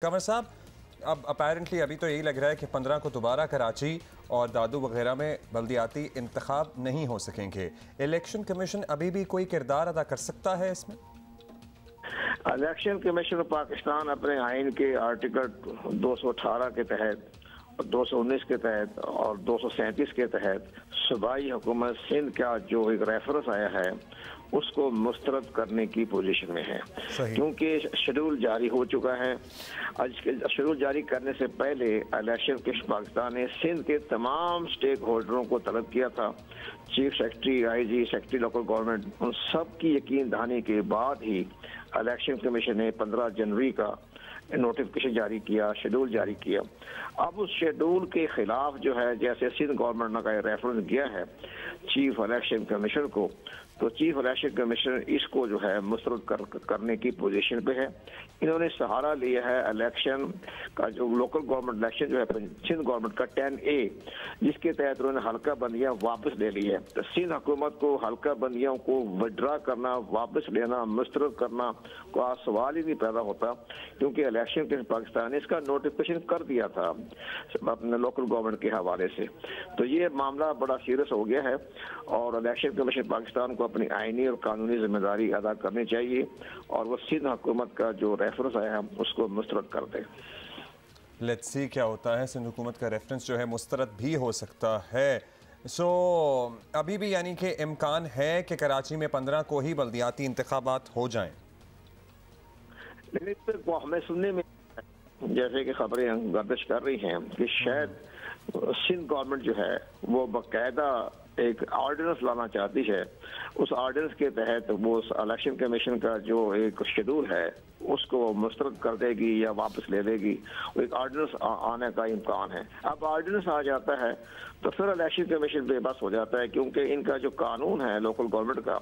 कंवर साहब, अब अपेरेंटली अभी तो यही लग रहा है कि 15 को दोबारा कराची और दादू वगैरह में बल्दियाती इंतखाब नहीं हो सकेंगे। इलेक्शन कमीशन अभी भी कोई किरदार अदा कर सकता है इसमें? इलेक्शन कमीशन पाकिस्तान अपने आइन के आर्टिकल 218 के तहत, 219 के तहत और 237 के तहत सूबाई हुकूमत सिंध का जो एक रेफरेंस आया है उसको मुस्तरद करने की पोजीशन में है, क्योंकि शेड्यूल जारी हो चुका है। आज शेड्यूल जारी करने से पहले इलेक्शन कमीशन पाकिस्तान ने सिंध के तमाम स्टेक होल्डरों को तलब किया था। Chief secretary, IG, secretary local government, उन सब की यकीन दहानी के बाद ही इलेक्शन कमीशन ने 15 जनवरी का नोटिफिकेशन जारी किया, शेड्यूल जारी किया। अब उस शेड्यूल के खिलाफ जो है, जैसे सिंध गवर्नमेंट का रेफरेंस गया है चीफ इलेक्शन कमीशन को, तो चीफ इलेक्शन कमीशन इसको जो है मुस्तरद करने की पोजीशन पे है। इन्होंने सहारा लिया है इलेक्शन का, जो लोकल गवर्नमेंट इलेक्शन जो है सिंध गवर्नमेंट का 10A, जिसके तहत उन्होंने हल्का बंदियां वापस ले ली है। तो सिंध हुकूमत को हल्का बंदियों को विड्रा करना, वापस लेना, मुस्तरद करना का सवाल ही नहीं पैदा होता, क्योंकि इलेक्शन के पाकिस्तान ने इसका नोटिफिकेशन कर दिया था अपने लोकल गवर्नमेंट के हवाले से। तो ये मामला बड़ा सीरियस हो गया है और इलेक्शन कमीशन पाकिस्तान को अपनी आईनी और कानूनी जिम्मेदारी अदा करनी चाहिए और वो सिंध हुकूमत का जो रेफरेंस आया है उसको मुस्तरद कर दे। लेट्स सी क्या होता है। सिंध हुकूमत का रेफरेंस जो है मुस्तरद भी हो सकता है। अभी भी यानी कि इम्कान है कि कराची में 15 को ही बल्दियाती इंतखाबात हो जाएं। लेकिन वो हमें सुनने में जैसे कि खबरें गर्दिश कर रही हैं कि शायद सिंध गवर्नमेंट जो है वो बाकायदा एक ऑर्डिनेंस लाना चाहती है। उस ऑर्डिनेंस के तहत वो इलेक्शन कमीशन का जो एक शेड्यूल है उसको मुस्तरद कर देगी या वापस ले लेगी। वो एक ऑर्डिनेंस आने का इम्कान है। अब ऑर्डिनेंस आ जाता है तो फिर इलेक्शन कमीशन बेबस हो जाता है, क्योंकि इनका जो कानून है लोकल गवर्नमेंट का,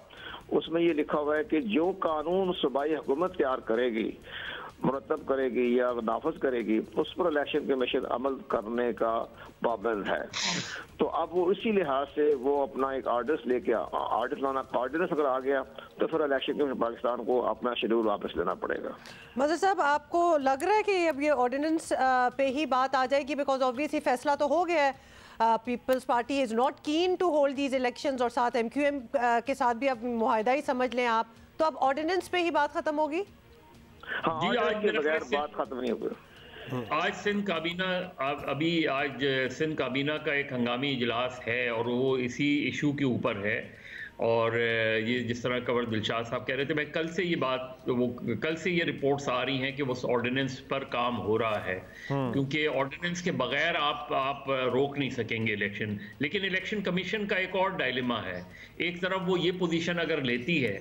उसमें ये लिखा हुआ है कि जो कानून सूबाई हुकूमत तैयार करेगी, मुरतब करेगी या नाफज करेगी, उस पर इलेक्शन कमीशन अमल करने का पाबंद है। तो अब वो इसी लिहाज से वो अपना एक ऑर्डिनेंस लेके ऑर्डिनेंस अगर आ गया तो फिर इलेक्शन कमीशन पाकिस्तान को अपना शेड्यूल वापस लेना पड़ेगा। मज़हर साहब, आपको लग रहा है कि अब ये ऑर्डिनेंस पे ही बात आ जाएगी? बिकॉज ऑब्वियसली फैसला तो हो गया है, people's party is not keen to hold these elections और साथ MQM के साथ भी अब मुआहदा ही समझ लें आप, तो अब ऑर्डिनेंस पे ही बात खत्म होगी? हाँ, जी, आज के बगैर बात खत्म नहीं होगी। आज सिंध काबीना का एक हंगामी इजलास है और वो इसी इशू के ऊपर है। और ये जिस तरह कवर दिलशाद साहब कह रहे थे, मैं कल से ये रिपोर्ट्स आ रही हैं कि वो ऑर्डिनेंस पर काम हो रहा है, क्योंकि ऑर्डिनेंस के बगैर आप रोक नहीं सकेंगे इलेक्शन। लेकिन इलेक्शन कमीशन का एक और डायलेमा है। एक तरफ वो ये पोजीशन अगर लेती है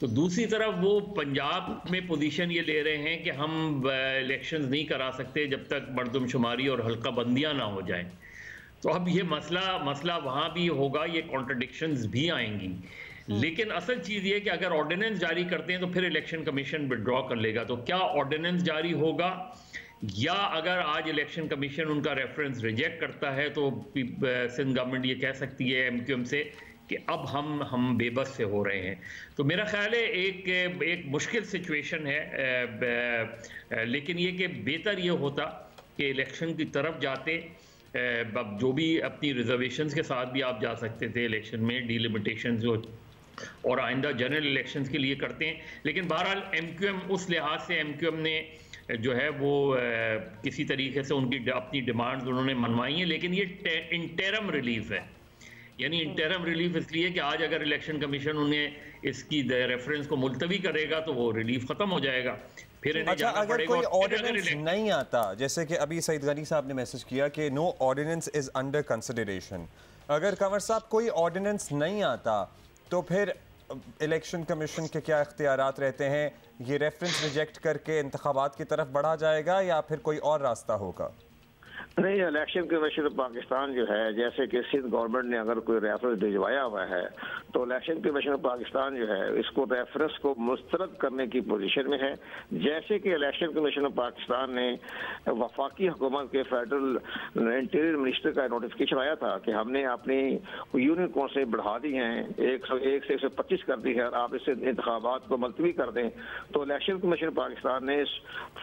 तो दूसरी तरफ वो पंजाब में पोजीशन ये ले रहे हैं कि हम इलेक्शंस नहीं करा सकते जब तक मरदमशुमारी और हल्का बंदियां ना हो जाएं। तो अब ये मसला वहाँ भी होगा, ये कॉन्ट्रडिक्शंस भी आएंगी। लेकिन असल चीज़ ये कि अगर ऑर्डिनेंस जारी करते हैं तो फिर इलेक्शन कमीशन विड्रॉ कर लेगा। तो क्या ऑर्डिनेंस जारी होगा, या अगर आज इलेक्शन कमीशन उनका रेफरेंस रिजेक्ट करता है तो सिंध गवर्नमेंट ये कह सकती है MQM से कि अब हम बेबस से हो रहे हैं। तो मेरा ख्याल है एक मुश्किल सिचुएशन है, लेकिन ये कि बेहतर ये होता कि इलेक्शन की तरफ जाते। जो भी अपनी रिजर्वेशंस के साथ भी आप जा सकते थे इलेक्शन में, डिलिमिटेशंस जो और आइंदा जनरल इलेक्शंस के लिए करते हैं। लेकिन बहरहाल MQM उस लिहाज से MQM ने जो है वो किसी तरीके से उनकी अपनी डिमांड्स उन्होंने मनवाई हैं। लेकिन ये इंटरम रिलीफ है, यानी इंटरम रिलीफ इसलिए कि आज अगर इलेक्शन कमीशन उन्हें इसकी रेफरेंस को मुलतवी करेगा तो वो रिलीफ खत्म हो जाएगा। फिर अच्छा, अगर कोई ऑर्डिनेंस नहीं आता, जैसे कि अभी सईद गनी साहब ने मैसेज किया कि no ordinance is under consideration, अगर कंवर साहब कोई ऑर्डिनेंस नहीं आता तो फिर इलेक्शन कमीशन के क्या इख्तियारात रहते हैं? ये रेफरेंस रिजेक्ट करके इंतखाबात की तरफ बढ़ा जाएगा या फिर कोई और रास्ता होगा? नहीं, इलेक्शन कमीशन पाकिस्तान जो है, जैसे कि सिंध गवर्नमेंट ने अगर कोई रेफरेंस भिजवाया हुआ है तो इलेक्शन कमीशन पाकिस्तान जो है इसको रेफरेंस को मुस्तरद करने की पोजीशन में है। जैसे कि इलेक्शन कमीशन पाकिस्तान ने वफाकी हुकूमत के फेडरल इंटीरियर मिनिस्टर का नोटिफिकेशन आया था कि हमने अपनी यूनियन काउंसिल बढ़ा दी हैं, 101 से 125 कर दी है और आप इससे इंतखाबात को मुलतवी कर दें। तो इलेक्शन कमीशन पाकिस्तान ने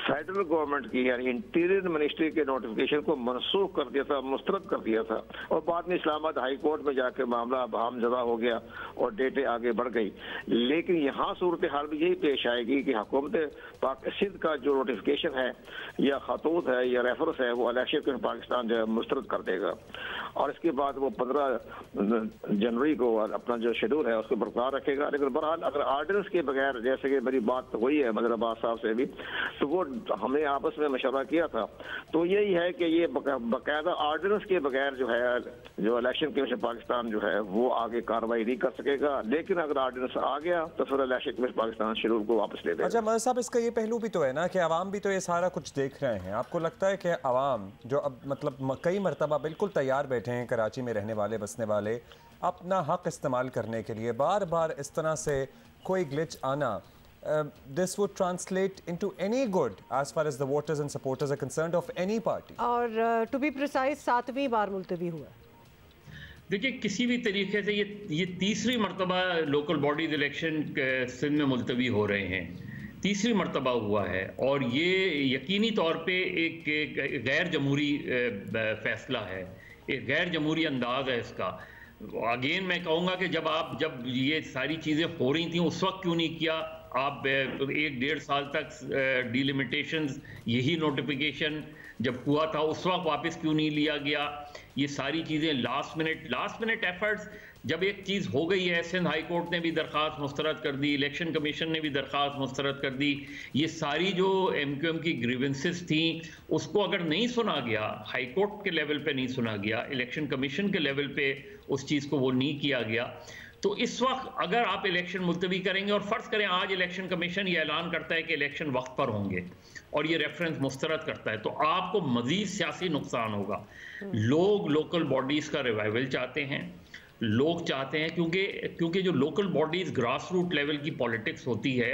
फेडरल गवर्नमेंट की यानी इंटीरियर मिनिस्ट्री के नोटिफिकेशन को मनसूख कर दिया था, मुस्तरद कर दिया था और बाद में इस्लामाबाद हाई कोर्ट में जाके मामला बहामज़दा हो गया और डेटें आगे बढ़ गई। लेकिन यहाँ सूरत हाल भी यही पेश आएगी कि हुकूमत सिंध का जो नोटिफिकेशन है या खतूत है या रेफरेंस है वो इलेक्शन कमीशन पाकिस्तान जो है मुस्तरद कर देगा और इसके बाद वो 15 जनवरी को अपना जो शेड्यूल है उसको बरकरार रखेगा। लेकिन बहरहाल अगर आर्डिनेंस के बगैर, जैसे कि मेरी बात हुई है मदर अब्बास साहब से भी, तो वो हमने आपस में मशवरा किया था, तो यही है कि ये बाकायदा ऑर्डिनेंस के बगैर जो है जो इलेक्शन कमीशन पाकिस्तान जो है वो आगे कार्रवाई नहीं कर सकेगा। लेकिन अगर ऑर्डिनेंस आ गया तो फिर इलेक्शन कमीशन पाकिस्तान शेड्यूल को वापस ले देगा। अच्छा मदर साहब, इसका ये पहलू भी तो है ना कि अवाम भी तो ये सारा कुछ देख रहे हैं। आपको लगता है कि अवाम जो अब मतलब कई मरतबा बिल्कुल तैयार बैठे हैं कराची में रहने वाले बसने वाले अपना हक इस्तेमाल करने के लिए, बार बार इस तरह से कोई ग्लिच आना, this would translate into any good as far as the voters and supporters are concerned of any party. और to be precise 7वीं बार मुलतवी हुआ। देखिए, किसी भी तरीके से ये तीसरी मरतबा लोकल बॉडीज इलेक्शन सिंध में मुलतवी हो रहे हैं, तीसरी मरतबा हुआ है और ये यकीनी तौर पे एक गैर जमहूरी फैसला है, एक गैर जमहूरी अंदाज है इसका। अगेन मैं कहूँगा कि जब ये सारी चीज़ें हो रही थी उस वक्त क्यों नहीं किया आप? 1-1.5 साल तक डिलिमिटेशंस, यही नोटिफिकेशन जब हुआ था उस वक्त वापस क्यों नहीं लिया गया? ये सारी चीज़ें लास्ट मिनट एफर्ट्स, जब एक चीज़ हो गई है, सिंध हाई कोर्ट ने भी दरख्वास्त मुस्तरद कर दी, इलेक्शन कमीशन ने भी दरख्वास्त मुस्तरद कर दी, ये सारी जो MQM की ग्रीवेंसेस थी उसको अगर नहीं सुना गया, हाई कोर्ट के लेवल पे नहीं सुना गया, इलेक्शन कमीशन के लेवल पे उस चीज़ को वो नहीं किया गया, तो इस वक्त अगर आप इलेक्शन मुलतवी करेंगे और फ़र्ज़ करें आज इलेक्शन कमीशन ये ऐलान करता है कि इलेक्शन वक्त पर होंगे और ये रेफरेंस मुस्तरद करता है, तो आपको मज़ीद सियासी नुकसान होगा। लोग लोकल बॉडीज़ का रिवाइवल चाहते हैं, लोग चाहते हैं क्योंकि जो local bodies grass root level की पॉलिटिक्स होती है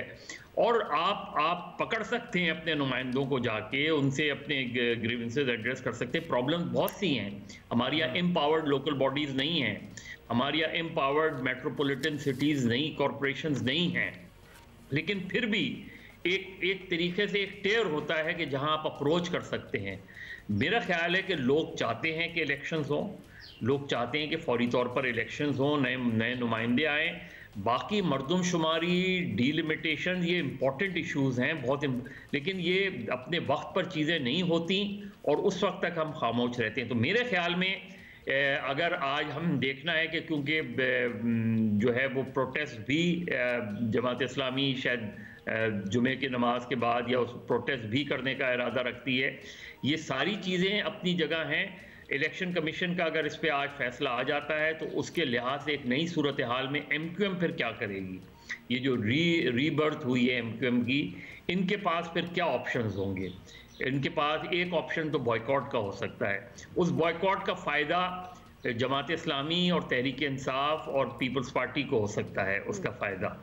और आप पकड़ सकते हैं अपने नुमाइंदों को जाके, उनसे अपने ग्रीवेंसेस एड्रेस कर सकते हैं। प्रॉब्लम बहुत सी हैं, हमारी यहाँ एम्पावर्ड लोकल बॉडीज़ नहीं हैं, हमारी यहाँ एम्पावर्ड मेट्रोपॉलिटन सिटीज़ नहीं, कॉरपोरेशंस नहीं हैं, लेकिन फिर भी एक तरीके से एक टेयर होता है कि जहाँ आप अप्रोच कर सकते हैं। मेरा ख्याल है कि लोग चाहते हैं कि इलेक्शंस हों, लोग चाहते हैं कि फौरी तौर पर इलेक्शंस हों, नए नुमाइंदे आएँ। बाकी मरदमशुमारी, डीलिमिटेशन, ये इम्पॉर्टेंट इश्यूज़ हैं बहुत, लेकिन ये अपने वक्त पर चीज़ें नहीं होती और उस वक्त तक हम खामोश रहते हैं। तो मेरे ख्याल में अगर आज हम देखना है कि क्योंकि जो है वो प्रोटेस्ट भी जमात इस्लामी शायद जुमे की नमाज के बाद या उस प्रोटेस्ट भी करने का इरादा रखती है, ये सारी चीज़ें अपनी जगह हैं। इलेक्शन कमीशन का अगर इस पे आज फैसला आ जाता है तो उसके लिहाज से एक नई सूरत हाल में MQM फिर क्या करेगी? ये जो रीबर्थ हुई है MQM की, इनके पास फिर क्या ऑप्शंस होंगे? इनके पास एक ऑप्शन तो बॉयकॉट का हो सकता है। उस बॉयकॉट का फ़ायदा जमात इस्लामी और तहरीक इंसाफ और पीपल्स पार्टी को हो सकता है, उसका फ़ायदा।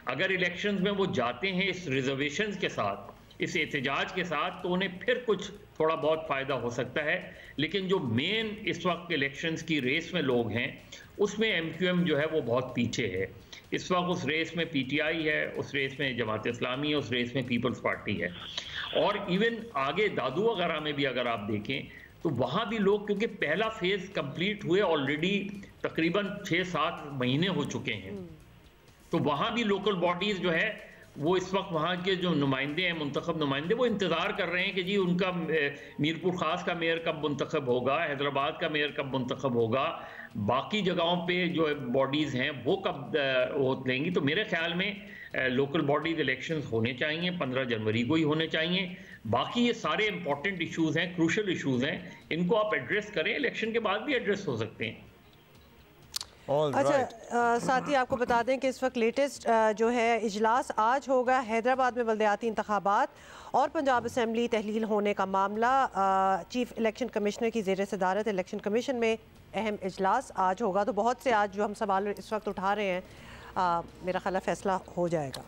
अगर इलेक्शंस में वो जाते हैं इस रिजर्वेशंस के साथ, इस एहतजाज के साथ, तो उन्हें फिर कुछ थोड़ा बहुत फ़ायदा हो सकता है। लेकिन जो मेन इस वक्त इलेक्शंस की रेस में लोग हैं उसमें MQM जो है वो बहुत पीछे है। इस वक्त उस रेस में PTI है, उस रेस में जमात इस्लामी है, उस रेस में पीपल्स पार्टी है और इवन आगे दादू वगैरह में भी अगर आप देखें तो वहाँ भी लोग, क्योंकि पहला फेज़ कंप्लीट हुए ऑलरेडी तकरीबन 6-7 महीने हो चुके हैं, तो वहाँ भी लोकल बॉडीज़ जो है वो इस वक्त वहाँ के जो नुमाइंदे हैं, मुंतखब नुमाइंदे, वो इंतज़ार कर रहे हैं कि जी उनका मीरपुर ख़ास का मेयर कब मुंतखब होगा, हैदराबाद का मेयर कब मुंतखब होगा, बाकी जगहों पे जो बॉडीज़ हैं वो कब वोट लेंगी। तो मेरे ख्याल में लोकल बॉडीज़ इलेक्शंस होने चाहिए, 15 जनवरी को ही होने चाहिए। बाकी ये सारे इंपॉर्टेंट इशूज़ हैं, क्रूशल इशूज़ हैं, इनको आप एड्रेस करें, इलेक्शन के बाद भी एड्रेस हो सकते हैं। अच्छा, साथ ही आपको बता दें कि इस वक्त लेटेस्ट जो है इजलास आज होगा हैदराबाद में बल्दियाती इंतखाबात और पंजाब असम्बली तहलील होने का मामला। चीफ इलेक्शन कमिश्नर की ज़ेर सदारत इलेक्शन कमीशन में अहम इजलास आज होगा। तो बहुत से आज जो हम सवाल इस वक्त उठा रहे हैं, मेरा ख्याल फैसला हो जाएगा।